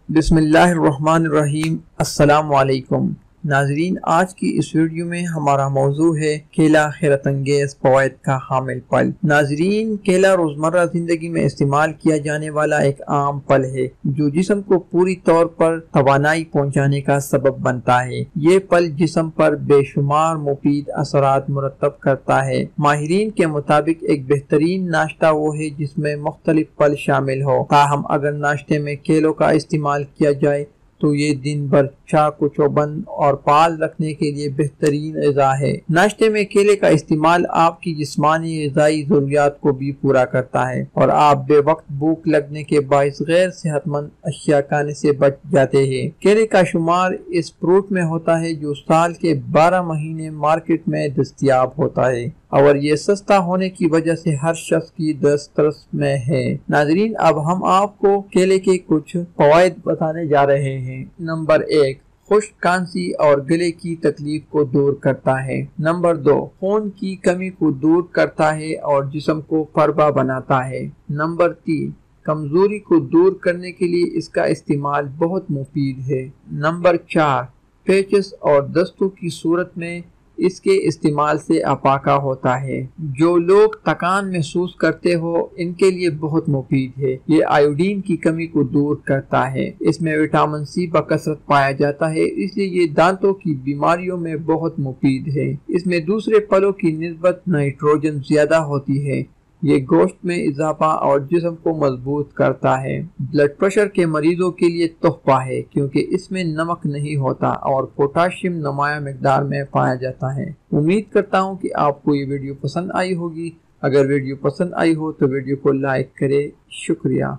بسم اللہ الرحمن الرحیم۔ السلام علیکم ناظرین، آج کی اس ویڈیو میں ہمارا موضوع ہے کیلا حیرت انگیز فوائد کا حامل پھل۔ ناظرین، کیلا روزمرہ زندگی میں استعمال کیا جانے والا ایک عام پھل ہے جو جسم کو پوری طور پر توانائی پہنچانے کا سبب بنتا ہے۔ یہ پھل جسم پر بے شمار مفید اثرات مرتب کرتا ہے۔ ماہرین کے مطابق ایک بہترین ناشتہ وہ ہے جس میں مختلف پھل شامل ہو، تاہم اگر ناشتے میں کیلوں کا استعمال کیا جائے تو یہ دن بھر چاق و چوبند اور فعال رکھنے کے لیے بہترین غذا ہے۔ ناشتے میں کیلے کا استعمال آپ کی جسمانی غذائی ضروریات کو بھی پورا کرتا ہے اور آپ بے وقت بھوک لگنے کے باعث غیر صحت مند اشیاء کھانے سے بچ جاتے ہیں۔ کیلے کا شمار اس فروٹ میں ہوتا ہے جو سال کے 12 مہینے مارکیٹ میں دستیاب ہوتا ہے اور یہ سستا ہونے کی وجہ سے ہر شخص کی دسترس میں ہے۔ ناظرین، اب ہم آپ کو کیلے کے کچھ فوائد بتانے جا رہے ہیں۔ نمبر 1، خشک کھانسی اور گلے کی تکلیف کو دور کرتا ہے۔ نمبر 2، خون کی کمی کو دور کرتا ہے اور جسم کو فربا بناتا ہے۔ نمبر 3، کمزوری کو دور کرنے کے لیے اس کا استعمال بہت مفید ہے۔ نمبر 4، پیچز اور دستوں کی صورت میں اس کے استعمال سے افاقہ ہوتا ہے۔ جو لوگ تھکان محسوس کرتے ہو ان کے لیے بہت مفید ہے۔ یہ آیوڈین کی کمی کو دور کرتا ہے۔ اس میں وٹامن سی بکثرت پایا جاتا ہے، اس لیے یہ دانتوں کی بیماریوں میں بہت مفید ہے۔ اس میں دوسرے پھلوں کی نسبت نائٹروجن زیادہ ہوتی ہے۔ یہ گوشت میں اضافہ اور جسم کو مضبوط کرتا ہے۔ بلڈ پریشر کے مریضوں کے لیے تحفہ ہے کیونکہ اس میں نمک نہیں ہوتا اور پوٹاشیم نمایاں مقدار میں پایا جاتا ہے۔ امید کرتا ہوں کہ آپ کو یہ ویڈیو پسند آئی ہوگی۔ اگر ویڈیو پسند آئی ہو تو ویڈیو کو لائک کریں۔ شکریہ۔